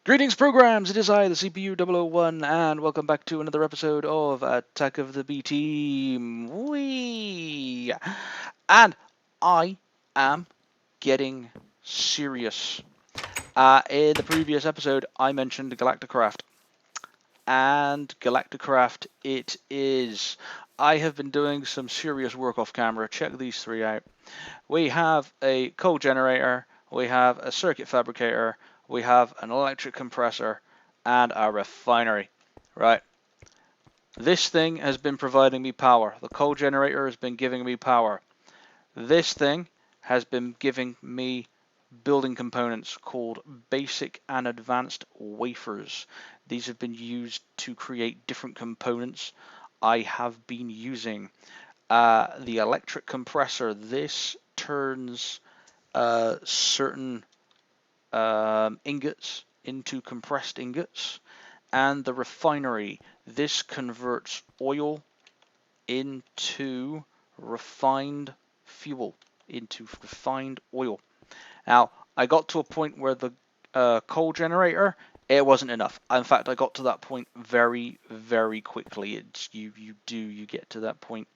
Greetings, programs! It is I, the CPU 001, and welcome back to another episode of Attack of the B Team. Whee! And I am getting serious. In the previous episode, I mentioned Galacticraft, and Galacticraft it is. I have been doing some serious work off camera. Check these three out. We have a coal generator, we have a circuit fabricator, we have an electric compressor, and a refinery. Right. This thing has been providing me power. The coal generator has been giving me power. This thing has been giving me building components called basic and advanced wafers. These have been used to create different components. I have been using the electric compressor. This turns certain ingots into compressed ingots, and the refinery. This converts oil into refined fuel, into refined oil. Now, I got to a point where the coal generator, it wasn't enough. In fact, I got to that point very, very quickly. You get to that point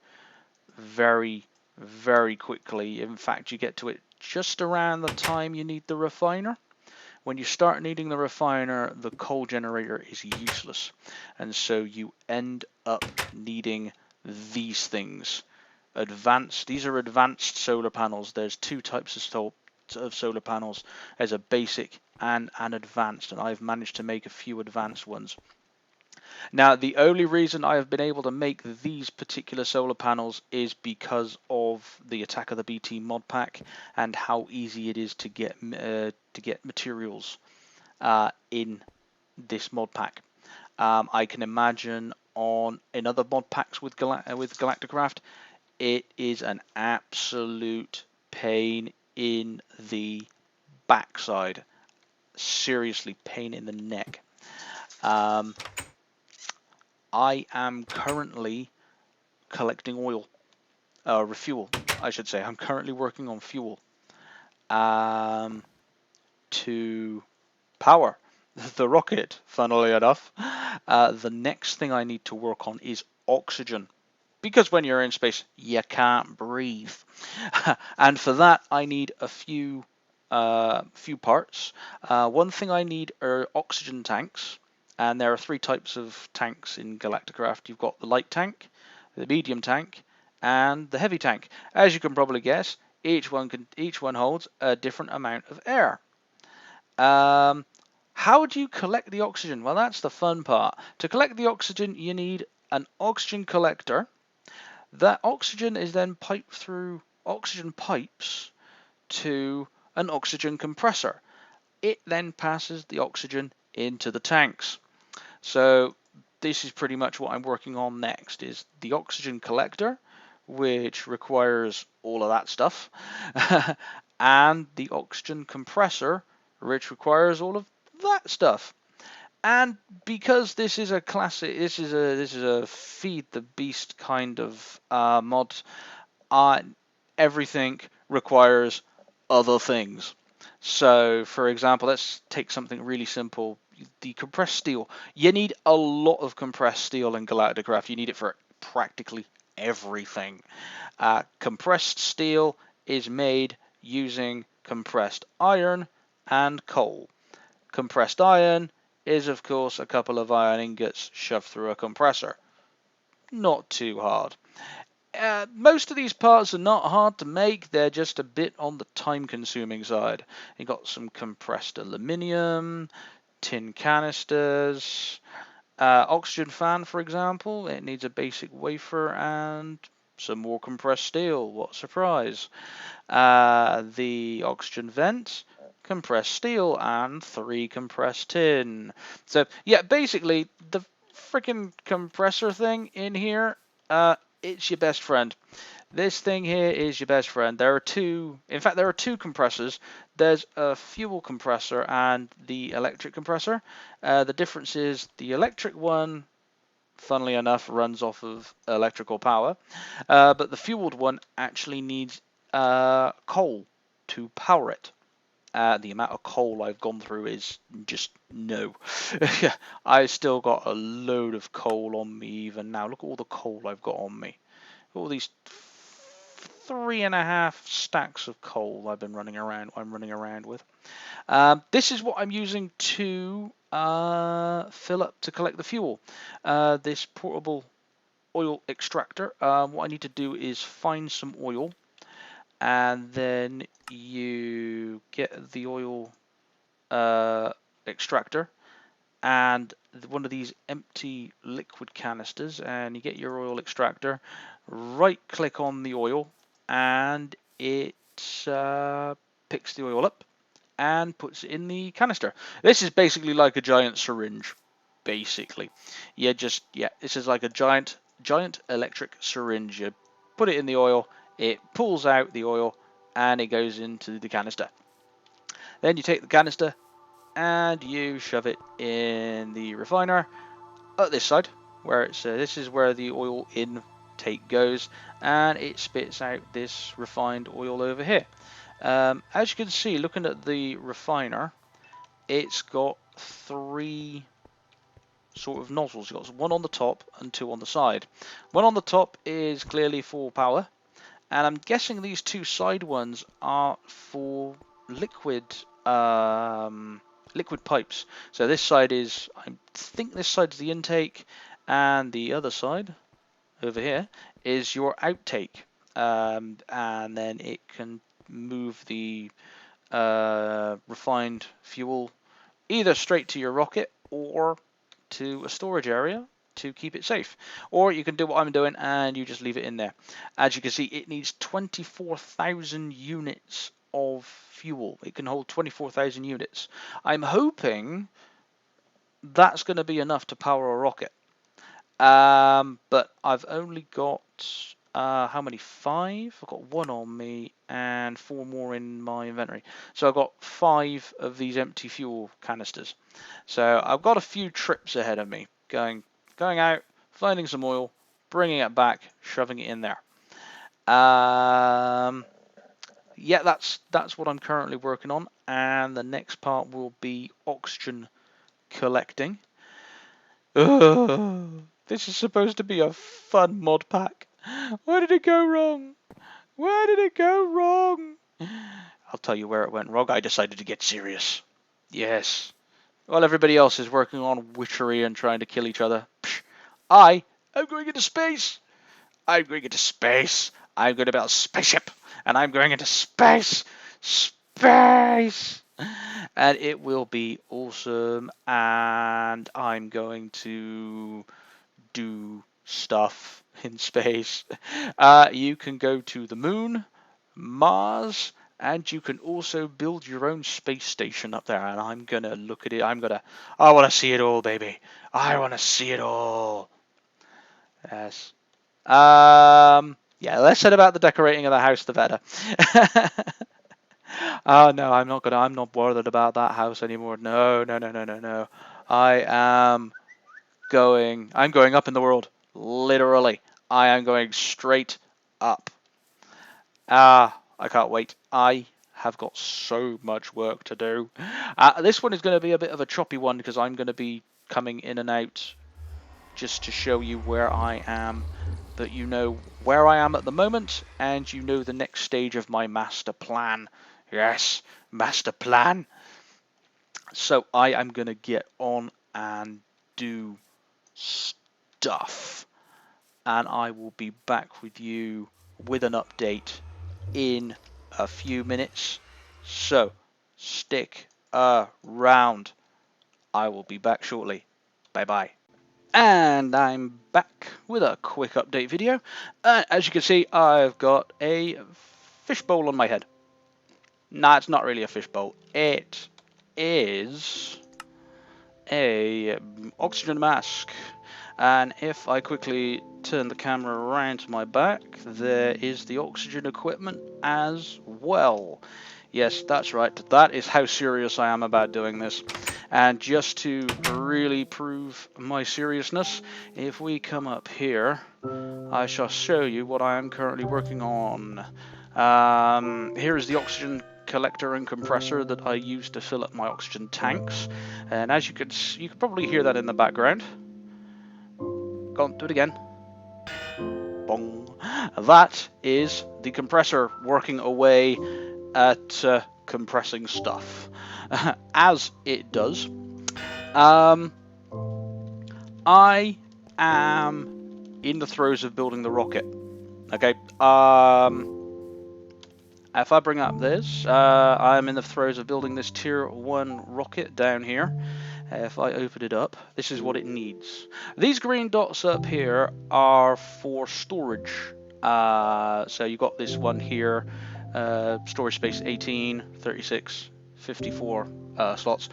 very, very quickly. In fact, you get to it just around the time you need the refiner. When you start needing the refiner, the coal generator is useless. And so you end up needing these things. These are advanced solar panels. There's two types of solar panels. There's a basic and an advanced, and I've managed to make a few advanced ones. Now, the only reason I have been able to make these particular solar panels is because of the Attack of the BT mod pack and how easy it is to get materials in this mod pack. I can imagine in other mod packs with Galacticraft, it is an absolute pain in the backside. Seriously, pain in the neck. I am currently collecting oil, refuel, I should say. I'm currently working on fuel to power the rocket, funnily enough. The next thing I need to work on is oxygen, because when you're in space, you can't breathe. And for that, I need a few parts. One thing I need are oxygen tanks. And there are three types of tanks in Galacticraft. You've got the light tank, the medium tank, and the heavy tank. As you can probably guess, each one holds a different amount of air. How do you collect the oxygen? Well, that's the fun part. To collect the oxygen, you need an oxygen collector. That oxygen is then piped through oxygen pipes to an oxygen compressor. It then passes the oxygen into the tanks. So this is pretty much what I'm working on next, is the oxygen collector, which requires all of that stuff, and the oxygen compressor, which requires all of that stuff. And because this is a classic, this is a feed the beast kind of mod, everything requires other things. So, for example, let's take something really simple. The compressed steel. You need a lot of compressed steel in Galacticraft. You need it for practically everything. Compressed steel is made using compressed iron and coal. Compressed iron is, of course, a couple of iron ingots shoved through a compressor. Not too hard. Most of these parts are not hard to make, they're just a bit on the time-consuming side. You've got some compressed aluminium, tin canisters, oxygen fan, for example. It needs a basic wafer and some more compressed steel. What a surprise. The oxygen vent, compressed steel, and 3 compressed tin. So, yeah, basically, the freaking compressor thing in here, it's your best friend. This thing here is your best friend. There are two compressors. There's a fuel compressor and the electric compressor. The difference is the electric one, funnily enough, runs off of electrical power, but the fueled one actually needs coal to power it. The amount of coal I've gone through is just no. I still got a load of coal on me even now. Look at all the coal I've got on me. All these 3.5 stacks of coal I've been running around. I'm running around with. This is what I'm using to fill up to collect the fuel. This portable oil extractor. What I need to do is find some oil, and then you get the oil extractor and one of these empty liquid canisters, and you get your oil extractor, right click on the oil, and it picks the oil up and puts it in the canister. This is basically like a giant syringe, basically. This is like a giant electric syringe. You put it in the oil, it pulls out the oil, and it goes into the canister. Then you take the canister and you shove it in the refiner at this side, where it's this is where the oil intake goes, and it spits out this refined oil over here. As you can see, looking at the refiner, it's got 3 sort of nozzles. You've got one on the top and 2 on the side. One on the top is clearly for power, and I'm guessing these 2 side ones are for liquid liquid pipes. So this side is, I think this side's the intake, and the other side over here is your outtake, and then it can move the refined fuel either straight to your rocket or to a storage area to keep it safe. Or you can do what I'm doing and you just leave it in there. As you can see, it needs 24,000 units of fuel. It can hold 24,000 units. I'm hoping that's going to be enough to power a rocket. But I've only got how many? 5? I've got 1 on me and 4 more in my inventory. So I've got 5 of these empty fuel canisters. So I've got a few trips ahead of me, going out, finding some oil, bringing it back, shoving it in there. Yeah, that's what I'm currently working on, and the next part will be oxygen collecting. This is supposed to be a fun mod pack. Where did it go wrong? Where did it go wrong? I'll tell you where it went wrong. I decided to get serious. Yes. While everybody else is working on witchery and trying to kill each other, I'm going into space. I'm going into space. I'm going to build a spaceship, and I'm going into space. Space! And it will be awesome, and I'm going to do stuff in space. You can go to the moon, Mars, and you can also build your own space station up there, and I'm going to look at it. I want to see it all, baby. I want to see it all. Yes. Yeah, less said about the decorating of the house, the better. Oh no, I'm not bothered about that house anymore. No. I'm going up in the world. Literally. I am going straight up. I can't wait. I have got so much work to do. This one is going to be a bit of a choppy one because I'm going to be coming in and out just to show you where I am. But you know where I am at the moment, and you know the next stage of my master plan. Yes, master plan. So I am going to get on and do stuff. And I will be back with you with an update in a few minutes. So stick around. I will be back shortly. Bye bye. And I'm back with a quick update video. As you can see, I've got a fishbowl on my head. Nah, it's not really a fishbowl. It is a oxygen mask. And if I quickly turn the camera around to my back, there is the oxygen equipment as well. Yes, that's right. That is how serious I am about doing this. And just to really prove my seriousness, if we come up here, I shall show you what I am currently working on. Here is the oxygen collector and compressor that I use to fill up my oxygen tanks. And as you could probably hear that in the background. Go on, do it again. Bong. That is the compressor working away at compressing stuff. As it does, I am in the throes of building the rocket. Okay. If I bring up this, I'm in the throes of building this tier 1 rocket down here. If I open it up, this is what it needs. These green dots up here are for storage. So you got this one here, storage space 18, 36, 54 slots.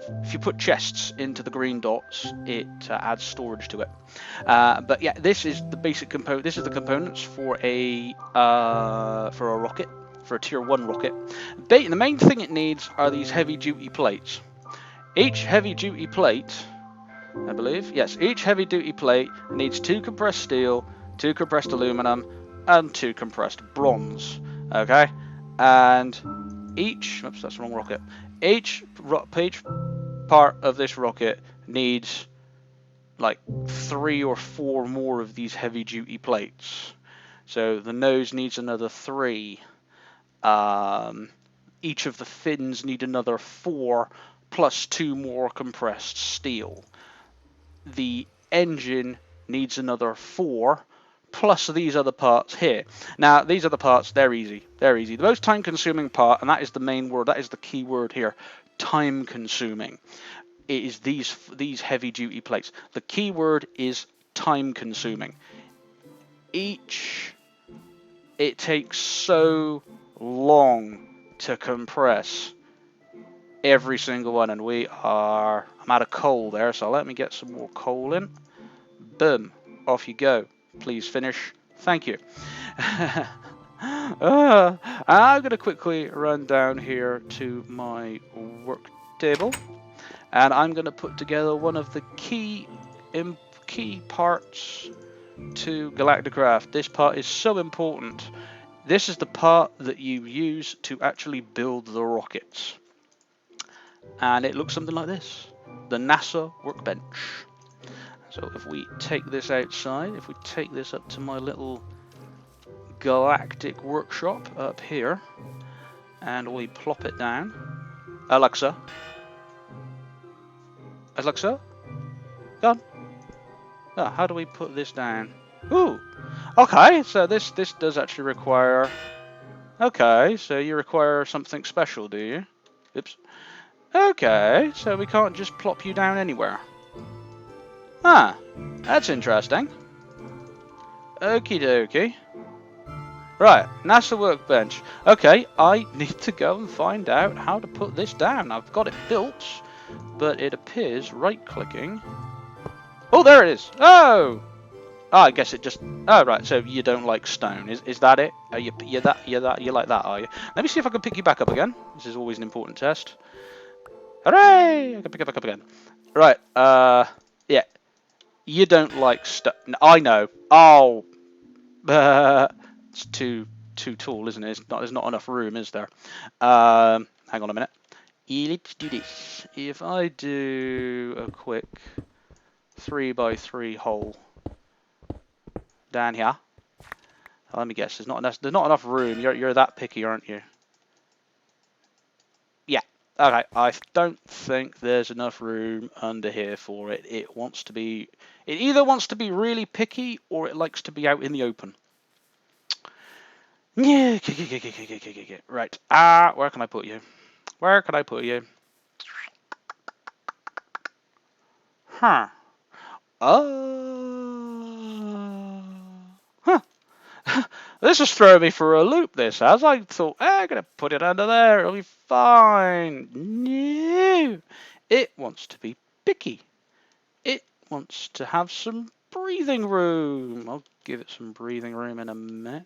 If you put chests into the green dots, it adds storage to it. But yeah, this is the basic component. This is the components for a rocket, for a tier 1 rocket. The main thing it needs are these heavy-duty plates. Each heavy-duty plate, I believe, yes, each heavy-duty plate needs 2 compressed steel, 2 compressed aluminum, and 2 compressed bronze. Okay, and oops, that's the wrong rocket. Each part of this rocket needs like 3 or 4 more of these heavy-duty plates. So the nose needs another 3. Each of the fins need another 4, plus 2 more compressed steel. The engine needs another 4, plus these other parts here. Now, these other parts, they're easy. They're easy. The most time-consuming part, and that is the main word, that is the key word here, time-consuming. It is these heavy-duty plates. The key word is time-consuming. It takes so long to compress every single one, and I'm out of coal there, so let me get some more coal in. Boom, off you go. Please finish. Thank you. I'm going to quickly run down here to my work table, and I'm going to put together one of the key parts to Galacticraft. This part is so important. This is the part that you use to actually build the rockets. And it looks something like this. The NASA workbench. So if we take this outside, if we take this up to my little galactic workshop up here, and we plop it down. Alexa, go on. Oh, how do we put this down? Ooh, okay, so this does actually require... Okay, so you require something special, do you? Oops. Okay, so we can't just plop you down anywhere. Ah, that's interesting. Okie dokie. Right, NASA workbench. Okay, I need to go and find out how to put this down. I've got it built, but it appears right-clicking. Oh, there it is. Oh! Oh, I guess it just... Oh, right, so you don't like stone. Is that it? Are you like that, are you? Let me see if I can pick you back up again. This is always an important test. Hooray! I can pick it back up again. Right, yeah. You don't like stone. I know. Oh! It's too tall, isn't it? There's not enough room, is there? Hang on a minute. Let's do this. If I do a quick 3x3 hole down here, let me guess. There's not enough room. You're that picky, aren't you? Yeah. Okay. I don't think there's enough room under here for it. It either wants to be really picky, or it likes to be out in the open. Yeah. Right. Where can I put you? Where can I put you? Huh. Huh. This is throwing me for a loop, this has. I thought, I'm going to put it under there. It'll be fine. No. It wants to be picky. It wants to have some breathing room. I'll give it some breathing room in a minute.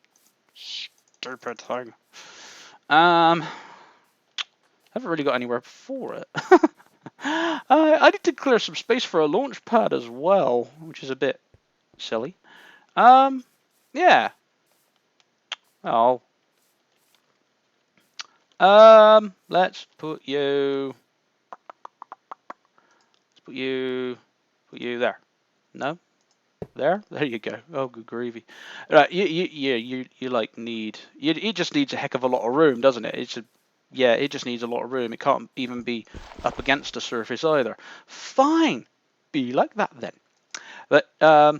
Stupid thing. I haven't really got anywhere for it. I need to clear some space for a launch pad as well, which is a bit silly. Yeah. Oh. Let's put you put you there. No? There you go. Oh, good gravy. Right, you like need it just needs a heck of a lot of room, doesn't it? It just needs a lot of room. It can't even be up against a surface either. Fine, be like that then. But yeah,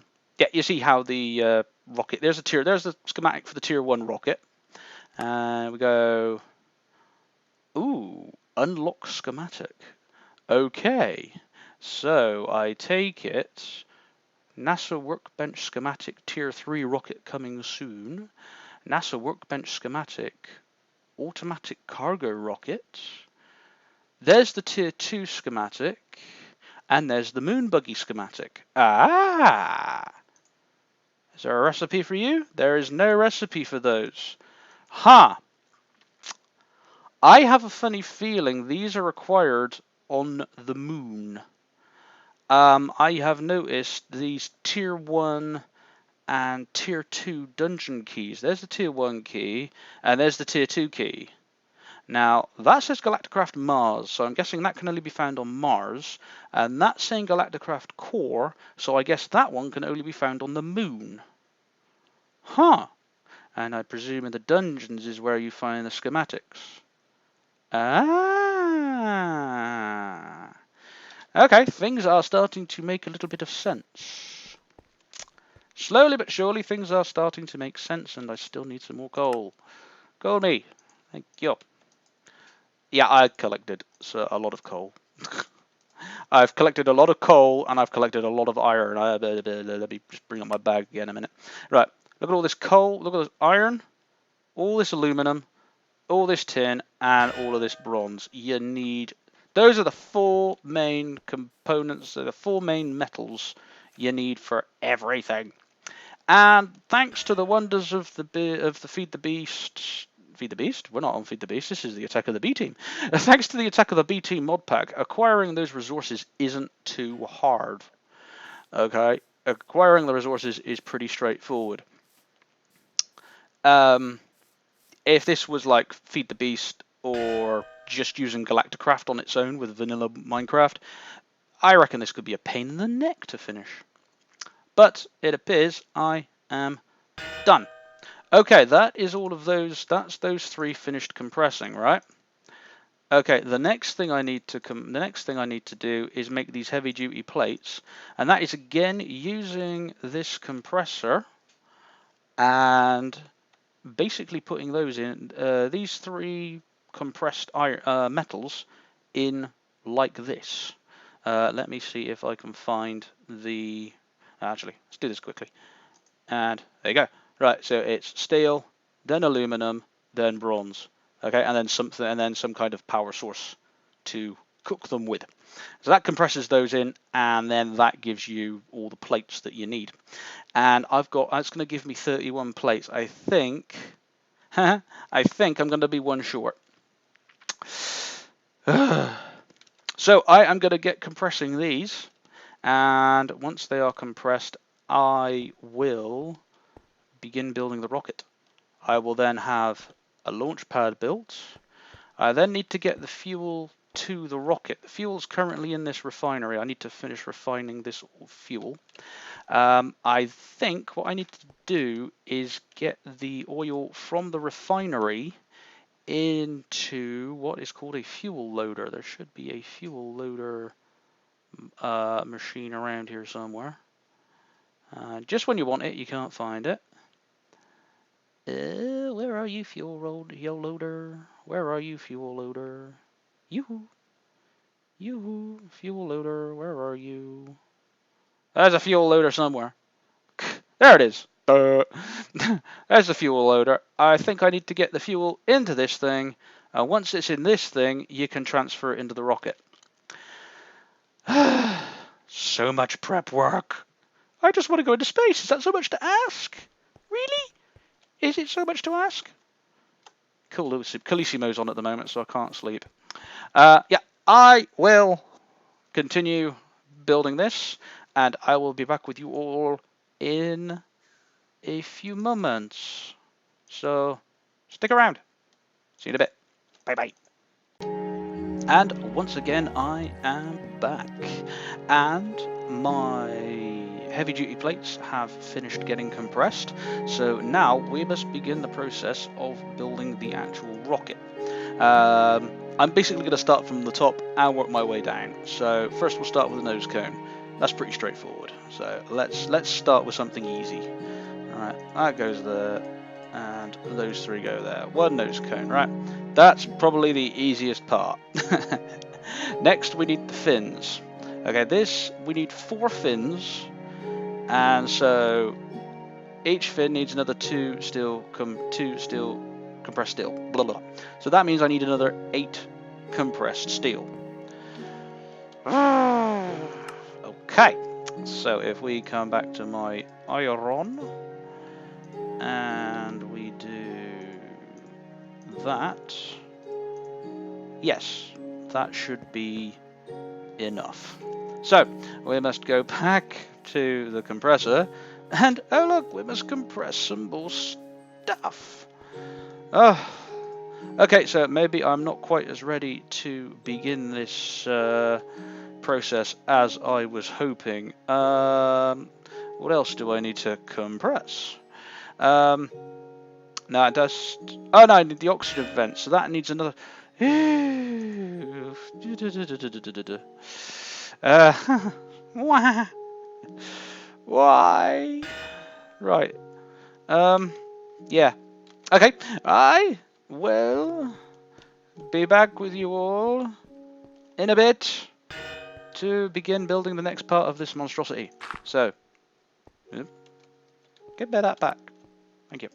you see how the rocket. There's the schematic for the tier 1 rocket. And we go. Ooh, unlock schematic. Okay, so I take it. NASA Workbench Schematic Tier 3 rocket coming soon. NASA Workbench Schematic Automatic Cargo Rocket. There's the Tier 2 schematic. And there's the Moon Buggy schematic. Ah! Is there a recipe for you? There is no recipe for those. Ha! I have a funny feeling these are required on the moon. I have noticed these Tier 1 and Tier 2 dungeon keys. There's the Tier 1 key, and there's the Tier 2 key. Now, that says Galacticraft Mars, so I'm guessing that can only be found on Mars. And that's saying Galacticraft Core, so I guess that one can only be found on the Moon. Huh. And I presume in the dungeons is where you find the schematics. Ah. Okay, things are starting to make a little bit of sense. Slowly but surely, things are starting to make sense, and I still need some more coal. Coal me. Thank you. Yeah, I collected a lot of coal. I've collected a lot of coal, and I've collected a lot of iron. Let me just bring up my bag again a minute. Right, look at all this coal, look at this iron, all this aluminum, all this tin, and all of this bronze. You need... Those are the 4 main components, the 4 main metals you need for everything. And thanks to the wonders of the Feed the Beast... Feed the Beast? We're not on Feed the Beast, this is the Attack of the B Team. Thanks to the Attack of the B Team mod pack, acquiring those resources isn't too hard. Okay? Acquiring the resources is pretty straightforward. If this was like Feed the Beast or just using Galacticraft on its own with vanilla Minecraft, I reckon this could be a pain in the neck to finish. But it appears I am done. Okay, that is all of those. That's those 3 finished compressing, right? Okay, the next thing I need to do is make these heavy-duty plates, and that is again using this compressor and basically putting those in these 3 compressed iron, metals in like this. Let me see if I can find the... Actually, let's do this quickly. And there you go. Right, so it's steel, then aluminum, then bronze. Okay, and then something, and then some kind of power source to cook them with. So that compresses those in, and then that gives you all the plates that you need. And I've got, that's going to give me 31 plates. I think I'm going to be 1 short. So I am going to get compressing these, and once they are compressed, I will begin building the rocket. I will then have a launch pad built. I then need to get the fuel to the rocket. The fuel is currently in this refinery. I need to finish refining this fuel. I think what I need to do is get the oil from the refinery into what is called a fuel loader. There should be a fuel loader machine around here somewhere. Just when you want it, you can't find it. Where are you, fuel loader? Where are you, fuel loader? Yoo-hoo. Yoo-hoo, fuel loader, where are you? There's a fuel loader somewhere. There it is. There's the fuel loader. I think I need to get the fuel into this thing. Once it's in this thing, you can transfer it into the rocket. So much prep work. I just want to go into space. Is that so much to ask? Really? Is it so much to ask? Cool, Calissimo's on at the moment, so I can't sleep. Yeah, I will continue building this, and I will be back with you all in a few moments. So, stick around. See you in a bit. Bye-bye. And once again, I am back. And my heavy-duty plates have finished getting compressed. So now we must begin the process of building the actual rocket. I'm basically going to start from the top and work my way down. So first we'll start with a nose cone. That's pretty straightforward. So let's start with something easy. Alright, that goes there, and those three go there. One nose cone, right? That's probably the easiest part. Next we need the fins. Okay, we need 4 fins, and so each fin needs another 2 steel compressed steel. Blah blah. So that means I need another 8 compressed steel. Okay, so if we come back to my iron and we do that, yes, that should be enough. So we must go back to the compressor, and oh look, we must compress some more stuff. Oh, okay, so maybe I'm not quite as ready to begin this process as I was hoping. What else do I need to compress? No, it does. Oh no, I need the oxygen vent, so that needs another. Why? Right. Yeah. Okay. I will be back with you all in a bit to begin building the next part of this monstrosity. So, get that back. Thank you.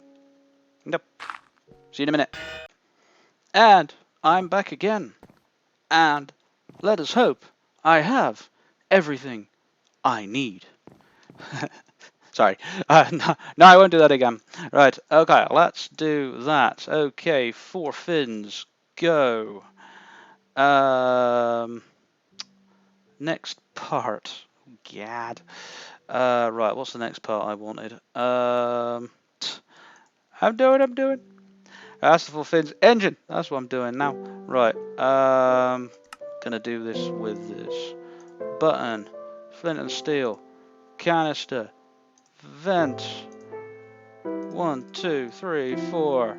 Nope. See you in a minute. And I'm back again. And let us hope I have everything I need. Sorry. No, I won't do that again. Right. Okay, let's do that. Okay, 4 fins. Go. Next part. Gad. Right, what's the next part I wanted? I'm doing. That's the 4 fins. Engine. That's what I'm doing now. Right. Gonna do this with this. Button. Flint and steel. Canister. Vent. 1, 2, 3, 4.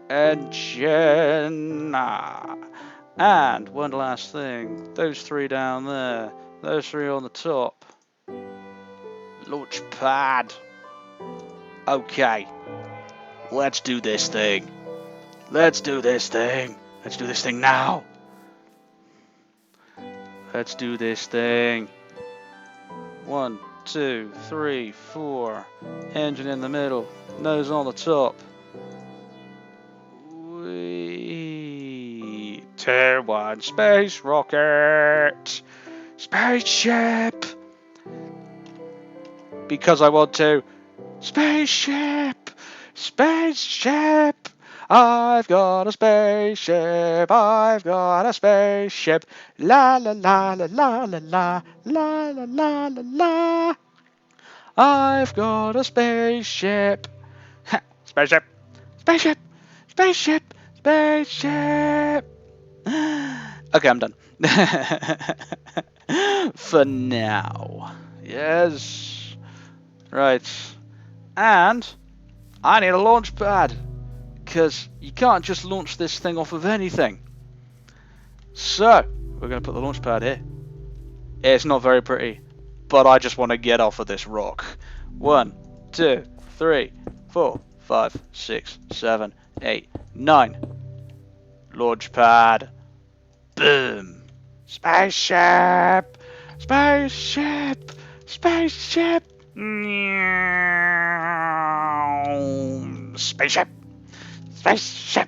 Engine. And one last thing. Those 3 down there. Those 3 on the top. Launch pad. Okay. Let's do this thing. Let's do this thing. Let's do this thing now. Let's do this thing. 1, 2, 3, 4. Engine in the middle. Nose on the top. Tier 1 space rocket. Spaceship. Because I want to. Spaceship. Spaceship. I've got a spaceship. I've got a spaceship. La la la la la la la la la la la la. I've got a spaceship. Spaceship. Spaceship. Spaceship. Spaceship. Okay, I'm done. For now. Yes. Right. And I need a launch pad. Because you can't just launch this thing off of anything. So, we're going to put the launch pad here. It's not very pretty. But I just want to get off of this rock. 1, 2, 3, 4, 5, 6, 7, 8, 9. Launch pad. Boom. Spaceship. Spaceship. Spaceship. Spaceship. Spaceship.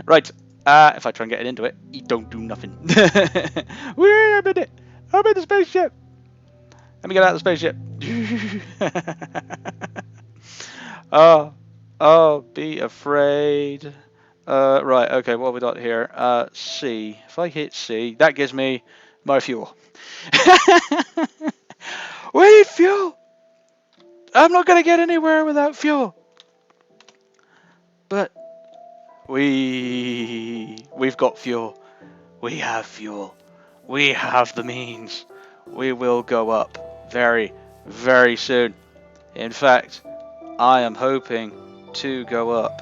Right. If I try and get it into it, you don't do nothing. Wait a minute. I'm in the spaceship. Let me get out of the spaceship. Oh, be afraid. Right, okay, what have we got here? C. If I hit C, that gives me my fuel. We need fuel! I'm not going to get anywhere without fuel. But We've got fuel. We have fuel. We have the means. We will go up very, very soon. In fact, I am hoping to go up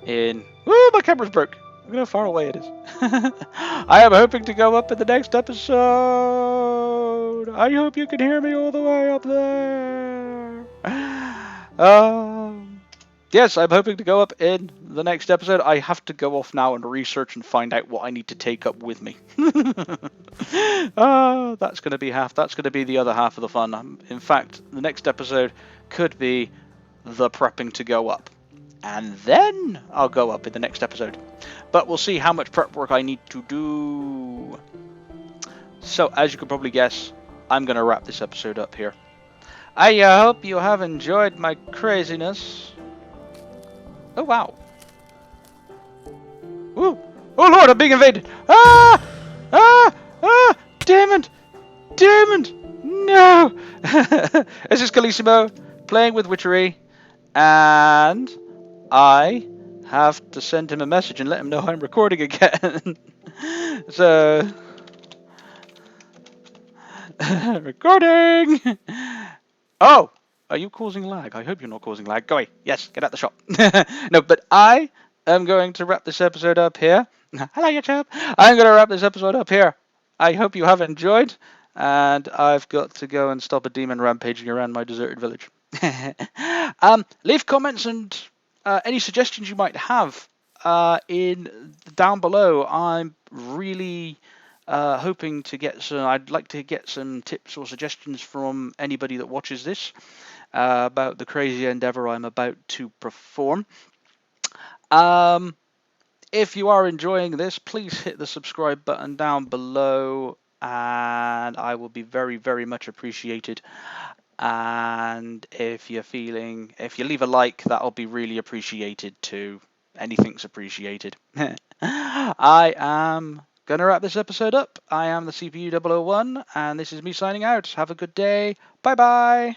in... Woo, my camera's broke. Look at how far away it is. I am hoping to go up in the next episode. I hope you can hear me all the way up there. Yes, I'm hoping to go up in the next episode. I have to go off now and research and find out what I need to take up with me. That's going to be half. That's going to be the other half of the fun. In fact, the next episode could be the prepping to go up. And then I'll go up in the next episode. But we'll see how much prep work I need to do. So, as you can probably guess, I'm going to wrap this episode up here. I hope you have enjoyed my craziness. Oh, wow. Ooh. Oh, Lord, I'm being invaded. Ah! Ah! Ah! Damon! Damon! No! This is Calissimo, playing with Witchery, and I have to send him a message and let him know I'm recording again. So... recording! Oh! Are you causing lag? I hope you're not causing lag. Go away. Yes, get out the shop. No, but I am going to wrap this episode up here. Hello, YouTube. I'm going to wrap this episode up here. I hope you have enjoyed. And I've got to go and stop a demon rampaging around my deserted village. Leave comments and any suggestions you might have in down below. I'm really... hoping to get some. I'd like to get some tips or suggestions from anybody that watches this about the crazy endeavor I'm about to perform. If you are enjoying this, please hit the subscribe button down below, and I will be very, very much appreciated. And if you leave a like, that'll be really appreciated too. Anything's appreciated. I am gonna wrap this episode up. I am the CPU 001, and this is me signing out. Have a good day. Bye bye.